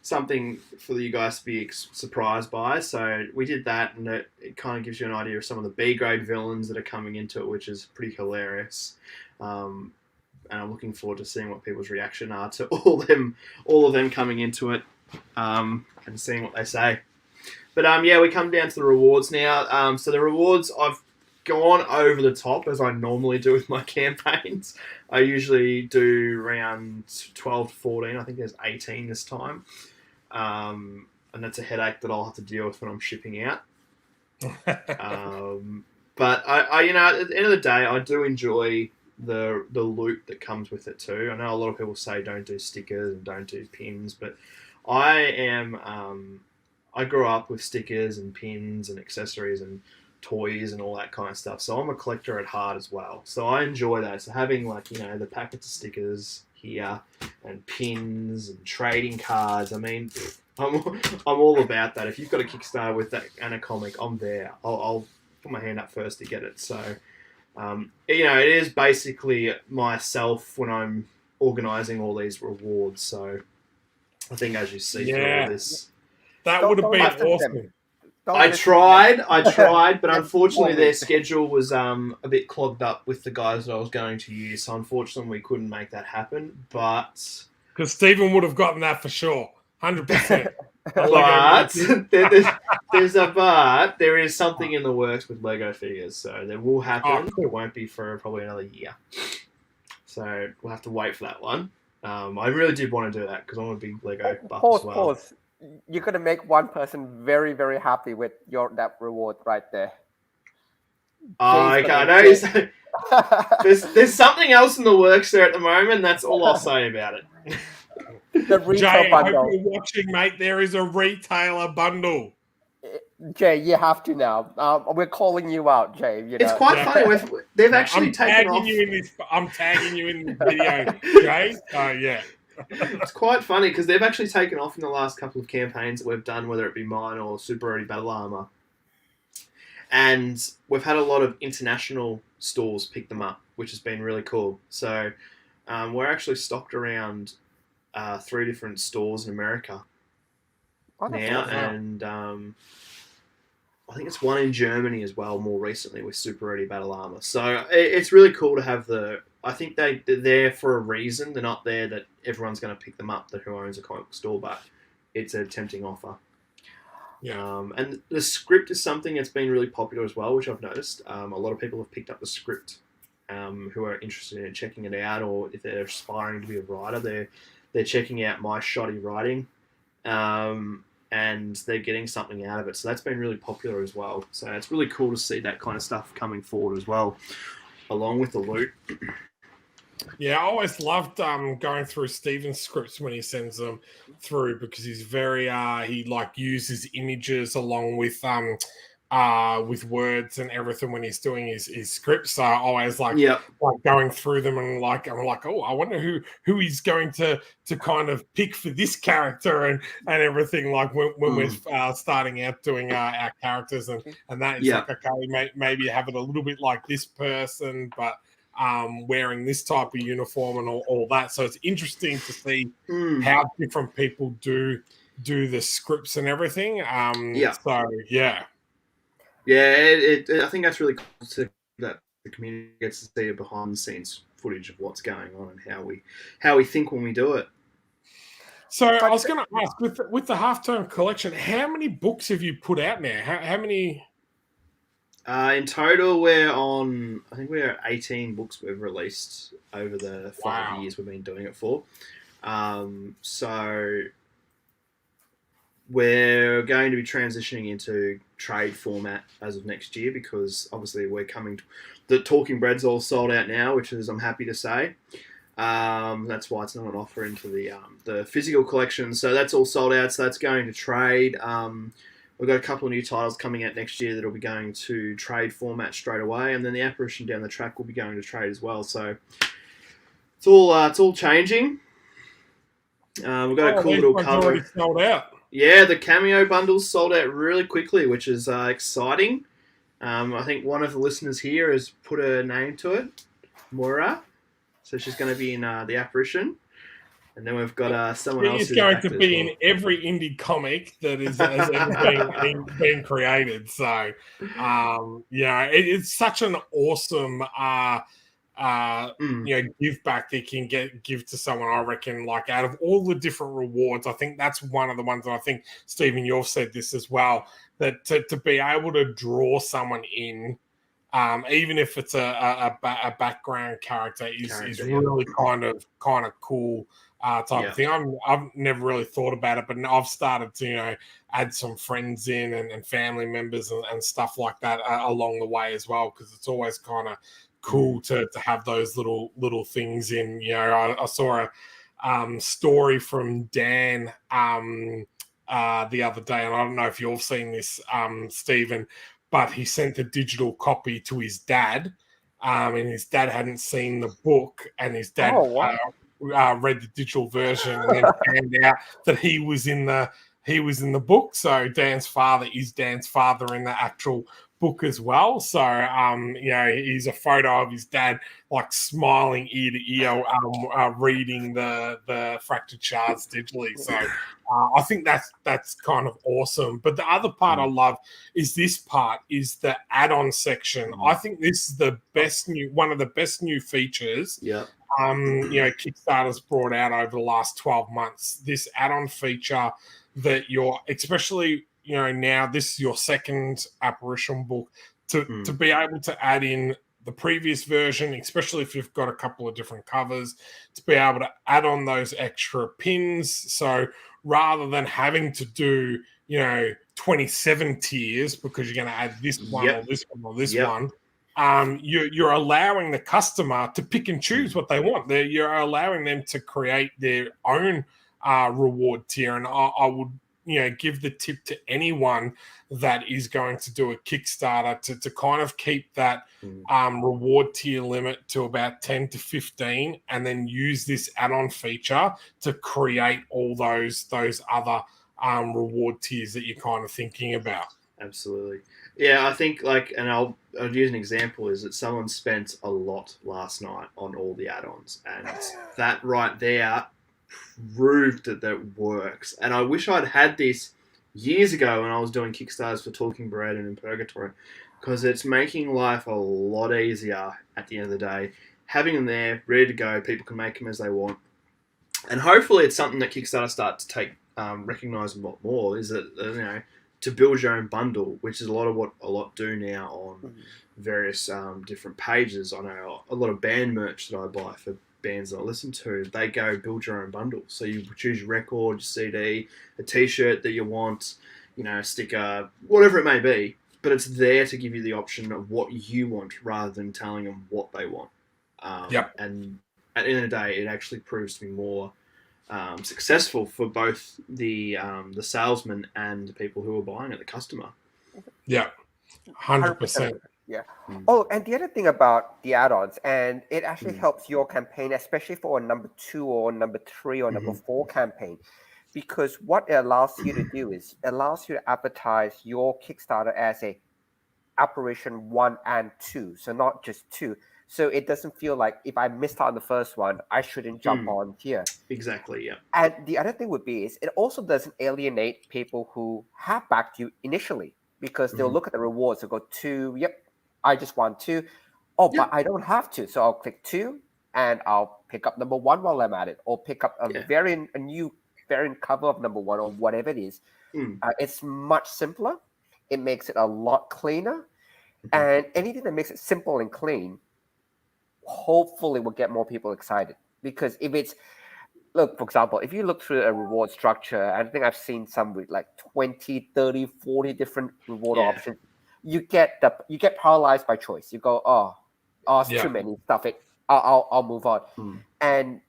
something for you guys to be surprised by. So we did that, and it kind of gives you an idea of some of the B grade villains that are coming into it, which is pretty hilarious. And I'm looking forward to seeing what people's reaction are to all of them coming into it, and seeing what they say. But we come down to the rewards now. So the rewards, I've gone over the top as I normally do with my campaigns. I usually do around 12 to 14. I think there's 18 this time, and that's a headache that I'll have to deal with when I'm shipping out. But I at the end of the day, I do enjoy the loot that comes with it too. I know a lot of people say don't do stickers and don't do pins, but I am I grew up with stickers and pins and accessories and toys and all that kind of stuff. So I'm a collector at heart as well. So I enjoy that. So having the packets of stickers here and pins and trading cards. I mean, I'm all about that. If you've got a Kickstarter with that and a comic, I'm there. I'll put my hand up first to get it. So, it is basically myself when I'm organising all these rewards. So I think as you see through all this, that would have been awesome. I tried, but unfortunately their schedule was a bit clogged up with the guys that I was going to use. So unfortunately we couldn't make that happen. But because Stephen would have gotten that for sure, 100%. But there is something in the works with Lego figures, so that will happen. Oh, cool. It won't be for probably another year, so we'll have to wait for that one. I really did want to do that because I'm a big Lego buff as well. Pause. You're gonna make one person very, very happy with that reward right there. Okay, I know. There's something else in the works there at the moment. That's all I'll say about it. The retail Jay, I bundle. hope you're watching, mate. There is a retailer bundle. Jay, you have to now. We're calling you out, Jay. It's quite funny. They've actually taken off. I'm tagging you in the video, Jay. Yeah. It's quite funny because they've actually taken off in the last couple of campaigns that we've done, whether it be mine or Super Early Battle Armor. And we've had a lot of international stores pick them up, which has been really cool. So we're actually stocked around 3 different stores in America now, and I think it's one in Germany as well more recently with Super Early Battle Armor. So it's really cool to have I think they're there for a reason. They're not there that everyone's going to pick them up that who owns a comic store, but it's a tempting offer. Yeah. And the script is something that's been really popular as well, which I've noticed. A lot of people have picked up the script who are interested in checking it out, or if they're aspiring to be a writer, they're checking out my shoddy writing, and they're getting something out of it. So that's been really popular as well. So it's really cool to see that kind of stuff coming forward as well, along with the loot. Yeah, I always loved going through Stephen's scripts when he sends them through because he's very he uses images along with words and everything when he's doing his scripts. So I always like going through them and I'm like, oh, I wonder who he's going to kind of pick for this character and everything. Like when we're starting out doing our characters and that, it's like, okay, maybe have it a little bit like this person, but wearing this type of uniform and all that. So it's interesting to see how different people do the scripts and everything. So yeah. Yeah, I think that's really cool that the community gets to see a behind the scenes footage of what's going on and how we think when we do it. So I was going to ask, with the half-term collection, how many books have you put out now? How many? In total, we're 18 books we've released over the 5 years we've been doing it for. So we're going to be transitioning into trade format as of next year because obviously the Talking Bread's all sold out now, which is, I'm happy to say. That's why it's not an offer into the physical collection. So that's all sold out. So that's going to trade. We've got a couple of new titles coming out next year that will be going to trade format straight away, and then the Apparition down the track will be going to trade as well. So it's all changing. We've got a cool little cover. Already sold out. Yeah, the cameo bundles sold out really quickly, which is exciting. I think one of the listeners here has put a name to it, Moira. So she's going to be in the Apparition. And then we've got someone else. She's going to be in every indie comic that has ever been created. So, it's such an awesome give back that you can give to someone. I reckon, like, out of all the different rewards, I think that's one of the ones that I think, Stephen, you've said this as well, that to be able to draw someone in, even if it's a background character, is really kind of cool. Type of thing. I've never really thought about it, but I've started to add some friends in and family members and stuff like that along the way as well, because it's always kind of cool to have those little things in. I saw a story from Dan the other day, and I don't know if you've seen this, Stephen, but he sent a digital copy to his dad, and his dad hadn't seen the book, and his dad read the digital version, and then found out that he was in the book. So Dan's father is Dan's father in the actual book as well. So he's a photo of his dad like smiling ear to ear, reading the fractured shards digitally. So I think that's kind of awesome. But the other part I love is this part, is the add-on section. I think this is one of the best new features. Yeah. Kickstarter's brought out over the last 12 months. This add-on feature that especially now this is your second Apparition book, to be able to add in the previous version, especially if you've got a couple of different covers, to be able to add on those extra pins. So rather than having to do 27 tiers because you're going to add this one or this one or this one, you're allowing the customer to pick and choose what they want. You're allowing them to create their own reward tier. And I would give the tip to anyone that is going to do a Kickstarter to kind of keep that reward tier limit to about 10 to 15, and then use this add-on feature to create all those other reward tiers that you're kind of thinking about. Absolutely. Yeah, I think and I'll use an example, is that someone spent a lot last night on all the add-ons, and that right there proved that works. And I wish I'd had this years ago when I was doing Kickstarters for Talking Bread and in Purgatory, because it's making life a lot easier at the end of the day. Having them there, ready to go, people can make them as they want. And hopefully it's something that Kickstarter start to take recognise a lot more, is that to build your own bundle, which is a lot of what a lot do now on various different pages. I know a lot of band merch that I buy for bands that I listen to, they go build your own bundle. So you choose your record, your CD, a t-shirt that you want, a sticker, whatever it may be, but it's there to give you the option of what you want rather than telling them what they want. And at the end of the day, it actually proves to be more successful for both the salesman and the people who are buying it, the customer. Yeah, 100%. Yeah. Oh, and the other thing about the add-ons, and it actually helps your campaign, especially for a number 2 or number 3 or number 4 campaign, because what it allows you to do is it allows you to advertise your Kickstarter as a Apparition 1 and 2, so not just 2. So it doesn't feel like if I missed out on the first one, I shouldn't jump on here. Exactly, yeah. And the other thing would be is it also doesn't alienate people who have backed you initially, because they'll look at the rewards and go 2, yep, I just want 2. Oh, but I don't have to. So I'll click 2 and I'll pick up number 1 while I'm at it, or pick up a new variant cover of number 1 or whatever it is. It's much simpler. It makes it a lot cleaner. And anything that makes it simple and clean, hopefully will get more people excited. Because if it's, look, for example, if you look through a reward structure, I think I've seen some with like 20, 30, 40 different reward options. You get paralyzed by choice. You go, it's too many, stuff it. I'll move on. And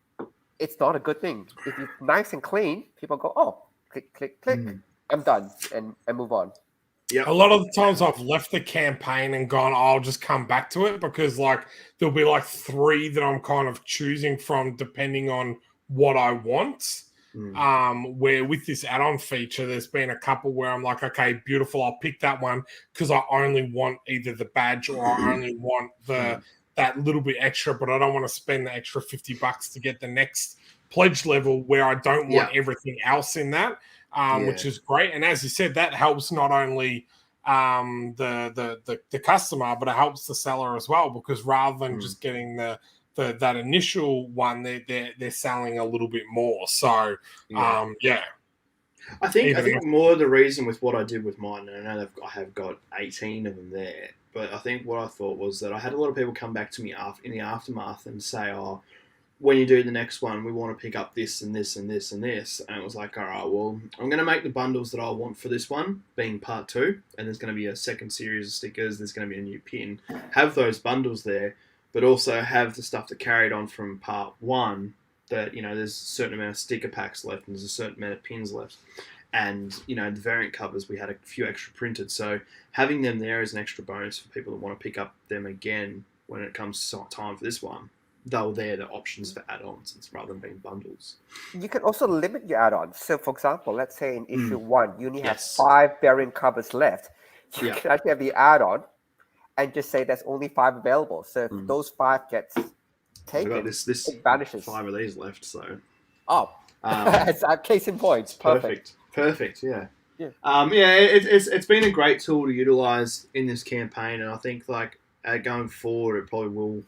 it's not a good thing. If it's nice and clean, people go, click, click, click. I'm done, and move on. Yeah. A lot of the times I've left the campaign and gone, I'll just come back to it, because there'll be 3 that I'm kind of choosing from depending on what I want. Where with this add-on feature, there's been a couple where I'm like, okay, beautiful, I'll pick that one because I only want either the badge or I only want that little bit extra, but I don't want to spend the extra $50 to get the next pledge level where I don't want everything else in that, which is great. And as you said, that helps not only the customer, but it helps the seller as well, because rather than just getting that initial one, they're selling a little bit more. So I think more the reason with what I did with mine, and I know I have got 18 of them there, but I think what I thought was that I had a lot of people come back to me in the aftermath and say, when you do the next one, we want to pick up this and this and this and this. And it was like, all right, well, I'm going to make the bundles that I want for this one, being part 2, and there's going to be a second series of stickers, there's going to be a new pin. Have those bundles there, but also have the stuff that carried on from part 1, that, there's a certain amount of sticker packs left and there's a certain amount of pins left. And, you know, the variant covers, we had a few extra printed. So having them there is an extra bonus for people that want to pick up them again when it comes to time for this one. They're the options for add-ons rather than being bundles. You can also limit your add-ons. So, for example, let's say in issue 1, you only have Yes. 5 variant covers left. You Yeah. can actually have the add-on and just say there's only 5 available. So if those 5 gets We've got taken, this it vanishes. 5 of these left, so... Oh, it's a case in point. Perfect. Perfect, yeah. Yeah. It's been a great tool to utilize in this campaign, and I think like going forward, it probably will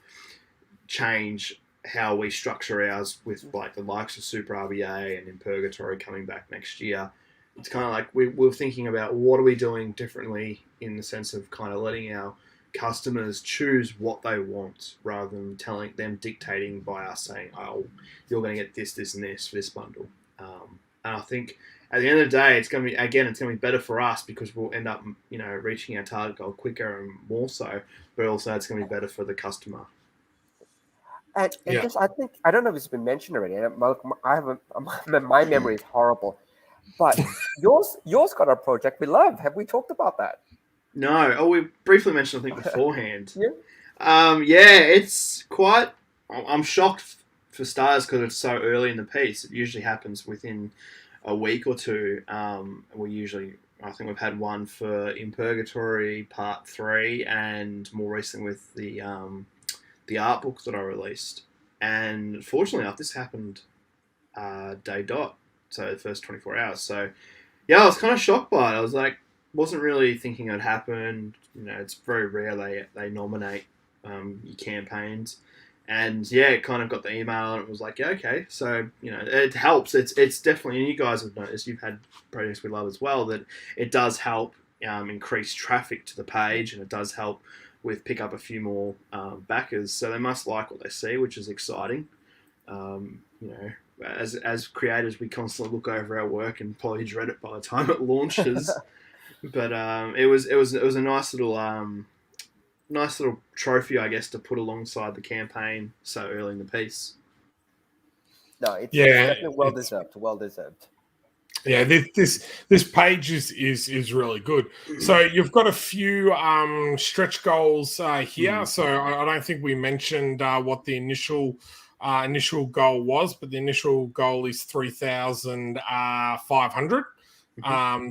change how we structure ours with like the likes of Super RBA and In Purgatory coming back next year. It's kind of like we're thinking about what are we doing differently in the sense of kind of letting our customers choose what they want rather than telling them dictating by us saying, oh, you're going to get this, this, and this for this bundle. And I think at the end of the day, it's going to be better for us because we'll end up, you know, reaching our target goal quicker and more so, but also it's going to be better for the customer. And just, I think, I don't know if it's been mentioned already. My memory is horrible. But yours got a project we love. Have we talked about that? No. Oh, we briefly mentioned, I think, beforehand. Yeah. It's quite... I'm shocked for starters because it's so early in the piece. It usually happens within a week or two. I think we've had one for In Purgatory Part 3 and more recently with the art book that I released. And fortunately enough, this happened day dot. So the first 24 hours. So, yeah, I was kind of shocked by it. I was like, wasn't really thinking it would happen. You know, it's very rare they nominate your campaigns. And, yeah, it kind of got the email and it was like, yeah, okay. So, you know, it helps. It's definitely, and you guys have noticed, you've had projects we love as well, that it does help increase traffic to the page and it does help with pick up a few more backers. So they must like what they see, which is exciting. You know, as creators, we constantly look over our work and probably dread it by the time it launches. But it was a nice little trophy, I guess, to put alongside the campaign so early in the piece. No, it's definitely well deserved. Yeah, this page is really good. So you've got a few stretch goals here. So I don't think we mentioned what the initial goal was, but the initial goal is 3,500.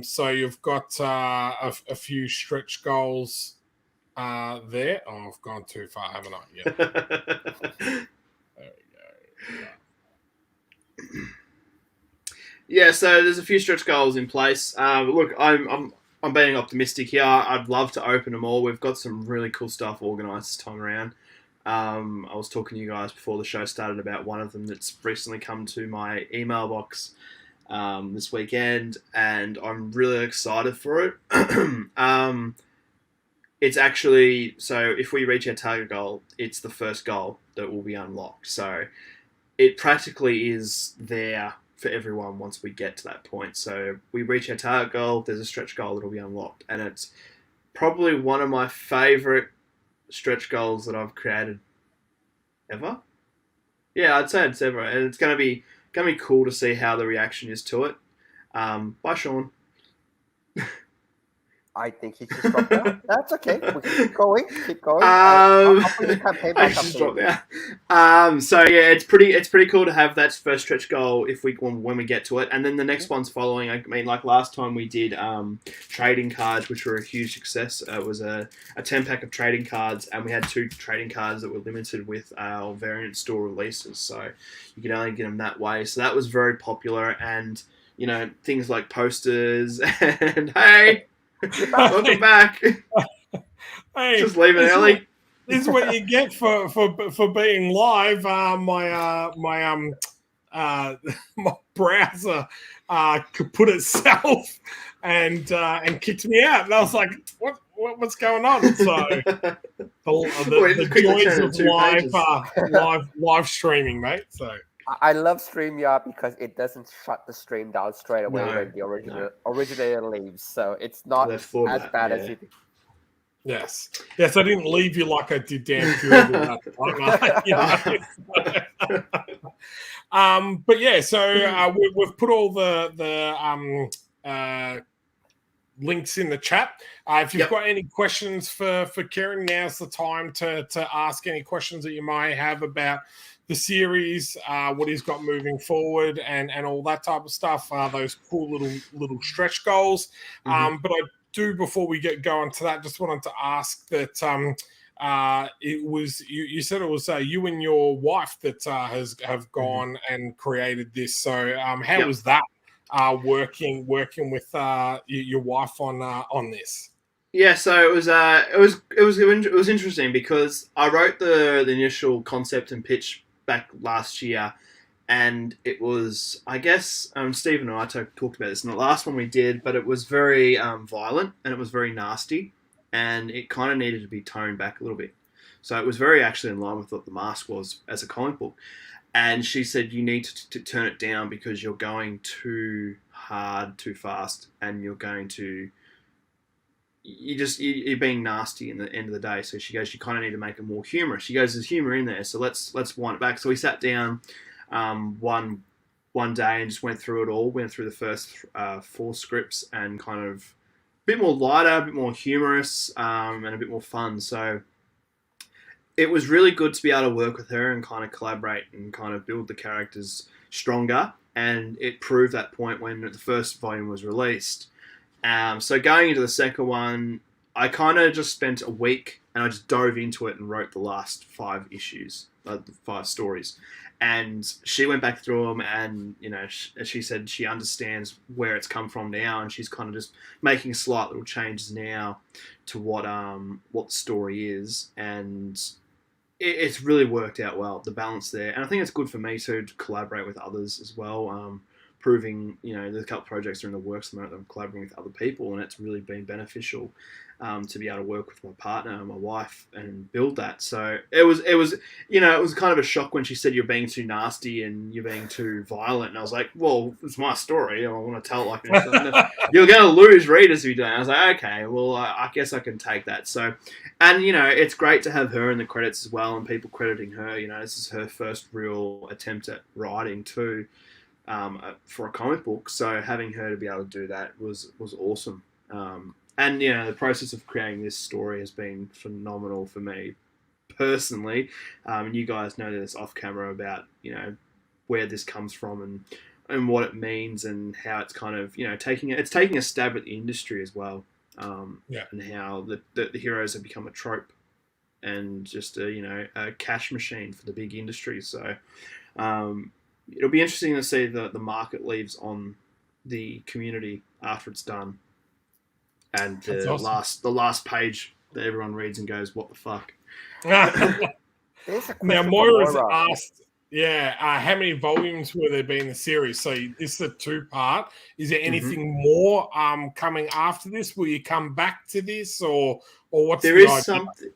So you've got a few stretch goals there. Oh, I've gone too far, haven't I? Yeah. There we go. Yeah, so there's a few stretch goals in place. Look, I'm being optimistic here. I'd love to open them all. We've got some really cool stuff organised this time around. I was talking to you guys before the show started about one of them that's recently come to my email box this weekend, and I'm really excited for it. It's actually, so if we reach our target goal, it's the first goal that will be unlocked. So it practically is there for everyone once we get to that point. So we reach our target goal, there's a stretch goal that will be unlocked, and it's probably one of my favourite stretch goals that I've created ever. Yeah, I'd say it's ever, and it's gonna be cool to see how the reaction is to it. Bye, Shaun. I think he just dropped out. That's okay. We can keep going. I'll put the campaign back up. So yeah, it's pretty cool to have that first stretch goal when we get to it, and then the next one's following. I mean, like last time we did trading cards, which were a huge success. It was a 10-pack of trading cards, and we had 2 trading cards that were limited with our variant store releases, so you could only get them that way. So that was very popular, and you know, things like posters and hey. Welcome back. Hey, just leave it early. This is what you get for being live. My browser kaput itself and kicked me out, and I was like, what's going on? So the joys of live streaming, mate. So I love StreamYard because it doesn't shut the stream down straight away when the originator leaves. So it's not as bad as you think. Yes. Yes, I didn't leave you like I did Dan Field. But yeah, so we've put all the links in the chat. If you've Yep. got any questions for Kieran, now's the time to ask any questions that you might have about the series, what he's got moving forward, and all that type of stuff. Those cool little stretch goals. Mhm. But I do, before we get going to that, just wanted to ask that it was you said it was you and your wife that have gone and created this. So how Yep. was that working with your wife on this? Yeah, so it was interesting because I wrote the initial concept and pitch back last year, and it was, I guess, Stephen and I talked about this in the last one we did, but it was very violent and it was very nasty, and it kind of needed to be toned back a little bit. So it was very actually in line with what the Mask was as a comic book. And she said, you need to turn it down because you're going too hard, too fast, and you're going to... You're being nasty in the end of the day. So she goes, you kind of need to make it more humorous. She goes, there's humor in there, so let's wind it back. So we sat down one day and just went through it all. Went through the first 4 scripts and kind of a bit more lighter, a bit more humorous, and a bit more fun. So it was really good to be able to work with her and kind of collaborate and kind of build the characters stronger. And it proved that point when the first volume was released. So going into the second one, I kind of just spent a week and I just dove into it and wrote the last 5 issues, the 5 stories. And she went back through them and, you know, she said she understands where it's come from now, and she's kind of just making slight little changes now to what the story is. And it's really worked out well, the balance there. And I think it's good for me to collaborate with others as well. Proving, you know, there's a couple of projects are in the works at the moment that I'm collaborating with other people, and it's really been beneficial to be able to work with my partner and my wife and build that. So it was, you know, it was kind of a shock when she said you're being too nasty and you're being too violent, and I was like, well, it's my story. I want to tell it like this. You're going to lose readers if you don't. I was like, okay, well, I guess I can take that. So, and you know, it's great to have her in the credits as well, and people crediting her. You know, this is her first real attempt at writing too. For a comic book, so having her to be able to do that was awesome. And you know, the process of creating this story has been phenomenal for me personally. And you guys know this off camera about, you know, where this comes from and what it means and how it's kind of, you know, taking a stab at the industry as well. And how the heroes have become a trope and just a cash machine for the big industry. So it'll be interesting to see the market leaves on the community after it's done, and the last page that everyone reads and goes, "What the fuck?" Now Moira's asked, how many volumes will there be in the series? So this is a 2-part. Is there anything more coming after this? Will you come back to this, or what's there the is idea? something?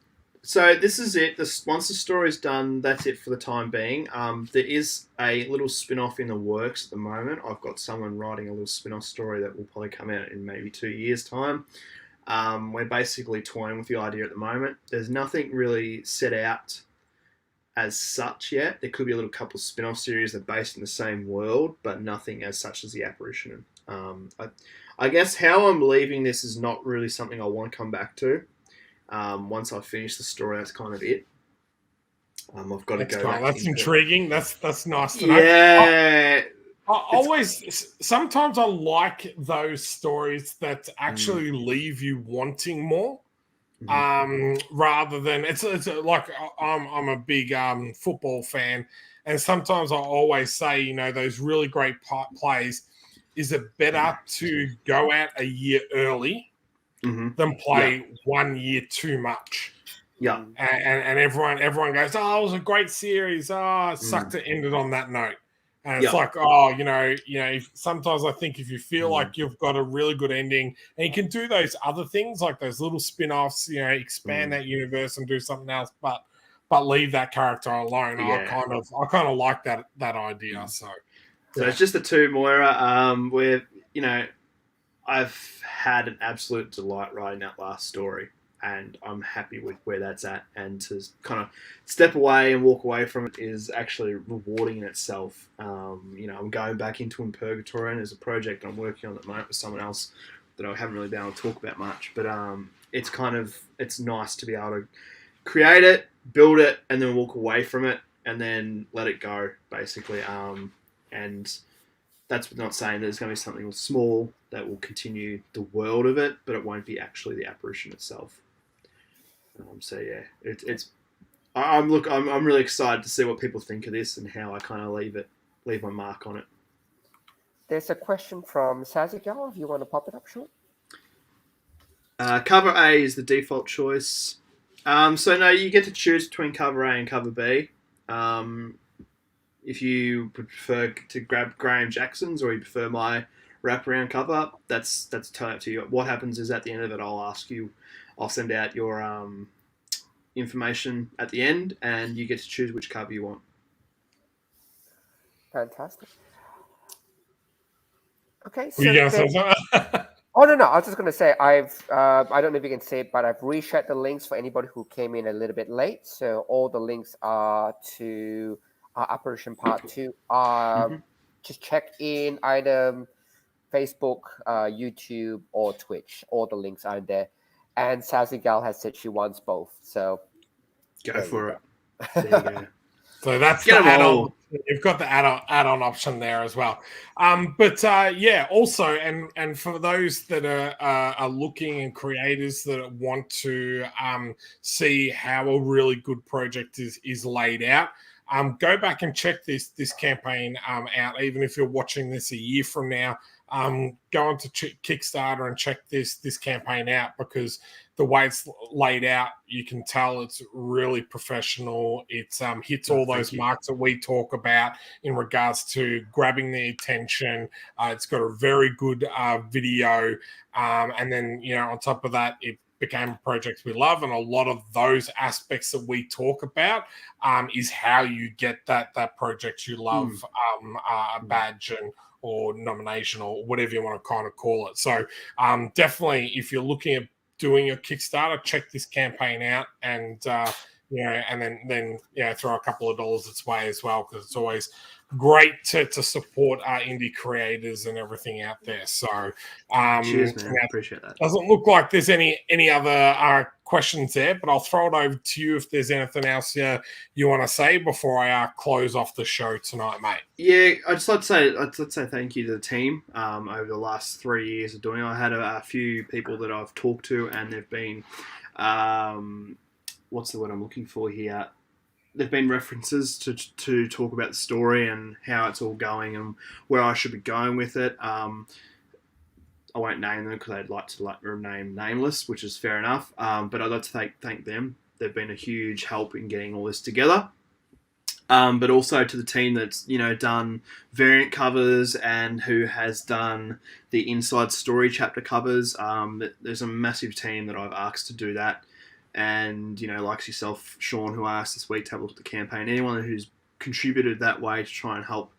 So this is it. Once the story's done, that's it for the time being. There is a little spin-off in the works at the moment. I've got someone writing a little spin-off story that will probably come out in maybe 2 years' time. We're basically toying with the idea at the moment. There's nothing really set out as such yet. There could be a little couple of spin-off series that are based in the same world, but nothing as such as the Apparition. I guess how I'm leaving this is not really something I want to come back to. Once I finish the story, that's kind of it. I've got to go back. That's intriguing. That's nice to know. Yeah. Sometimes I like those stories that actually leave you wanting more. Rather than it's like I'm a big football fan, and sometimes I always say, you know, those really great plays, is it better to go out a year early than play 1 year too much? Yeah. And everyone goes, oh, it was a great series. Oh, it sucked to end it on that note. And it's like, oh, you know, sometimes I think if you feel like you've got a really good ending and you can do those other things, like those little spin-offs, you know, expand that universe and do something else, but leave that character alone. I kind of like that idea. So it's just the 2 Moira, where, you know, I've had an absolute delight writing that last story. and I'm happy with where that's at. And to kind of step away and walk away from it is actually rewarding in itself. I'm going back into Purgatory, and there's a project I'm working on at the moment with someone else that I haven't really been able to talk about much. But it's nice to be able to create it, build it, and then walk away from it, and then let it go, basically. And that's not saying there's going to be something small that will continue the world of it, but it won't be actually the apparition itself. So yeah, I'm really excited to see what people think of this and how I kind of leave my mark on it. There's a question from Sazigal, if you want to pop it up, Sean. Cover A is the default choice. So no, you get to choose between cover A and cover B. If you prefer to grab Graham Jackson's or you prefer my wraparound cover, that's totally up to you. What happens is at the end of it, I'll send out your information at the end, and you get to choose which cover you want. Fantastic. Okay, so Were you going to say something? Oh no! I was just going to say I don't know if you can see it, but I've reshared the links for anybody who came in a little bit late. So all the links are to Apparition Part 2. Just check in either Facebook, YouTube, or Twitch. All the links are there. And Sassy Gal has said she wants both. So go for it. There you go. So that's the add-on. You've got the add-on option there as well. Also, and for those that are looking and creators that want to see how a really good project is laid out, go back and check this campaign out. Even if you're watching this a year from now, go onto Kickstarter and check this campaign out, because the way it's laid out, you can tell it's really professional. It hits all those marks that we talk about in regards to grabbing the attention. It's got a very good video. And then, on top of that, it became a project we love. And a lot of those aspects that we talk about is how you get that project you love badge or nomination or whatever you want to kind of call it. So definitely, if you're looking at doing your Kickstarter, check this campaign out, and and then throw a couple of dollars its way as well, because it's always great to support our indie creators and everything out there. So cheers, man. I appreciate that. Doesn't look like there's any other questions there, but I'll throw it over to you if there's anything else you want to say before I close off the show tonight, mate. Yeah, I'd just like to say thank you to the team over the last 3 years of doing it. I had a few people that I've talked to, and they've been what's the word I'm looking for here? They've been references to talk about the story and how it's all going and where I should be going with it. I won't name them because I'd like to remain nameless, which is fair enough. But I'd like to thank them. They've been a huge help in getting all this together. But also to the team that's done variant covers and who has done the inside story chapter covers. There's a massive team that I've asked to do that. And, like yourself, Sean, who I asked this week to have a look at the campaign, anyone who's contributed that way to try and help,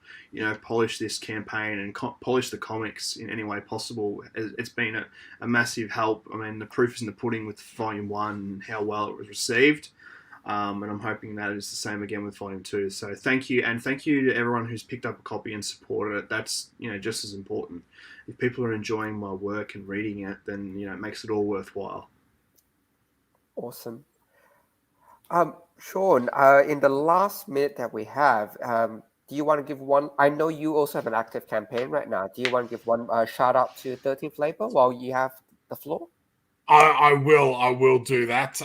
polish this campaign and polish the comics in any way possible, it's been a massive help. I mean, the proof is in the pudding with Volume 1 and how well it was received. And I'm hoping that is the same again with Volume 2. So thank you, and thank you to everyone who's picked up a copy and supported it. That's, just as important. If people are enjoying my work and reading it, then, it makes it all worthwhile. Awesome. Sean, in the last minute that we have, do you want to give one? I know you also have an active campaign right now. Do you want to give one shout out to 13th Labor while you have the floor? I will do that. The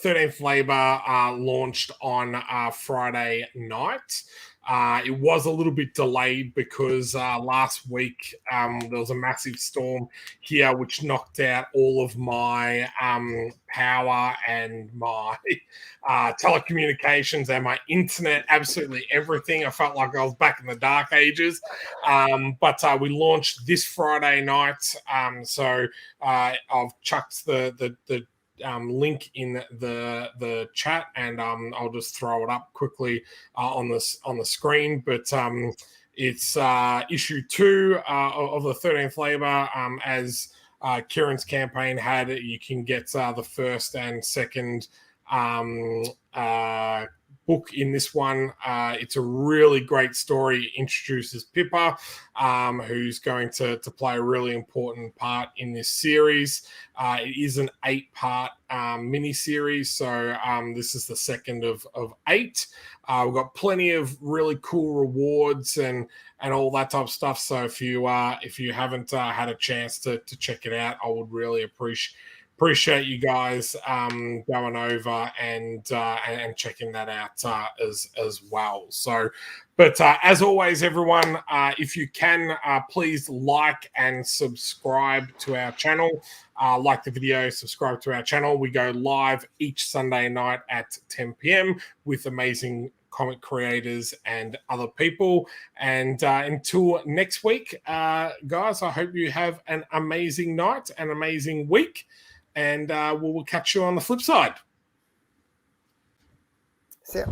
13th Labor launched on Friday night. It was a little bit delayed because last week there was a massive storm here which knocked out all of my power and my telecommunications and my internet, absolutely everything. I felt like I was back in the dark ages. But we launched this Friday night. So I've chucked the link in the chat, and I'll just throw it up quickly on the screen. But it's issue 2 of the 13th Labor, as Kieran's campaign had. You can get the first and second book in this one. It's a really great story. It introduces Pippa, who's going to play a really important part in this series. It is an 8-part mini-series, so this is the second of 8. We've got plenty of really cool rewards and all that type of stuff. So if you haven't had a chance to check it out, I would really appreciate you guys going over and checking that out as well. So, but as always, everyone, if you can, please like and subscribe to our channel. Like the video, subscribe to our channel. We go live each Sunday night at 10 p.m. with amazing comic creators and other people. And until next week, guys, I hope you have an amazing night, an amazing week. And we'll catch you on the flip side. See ya.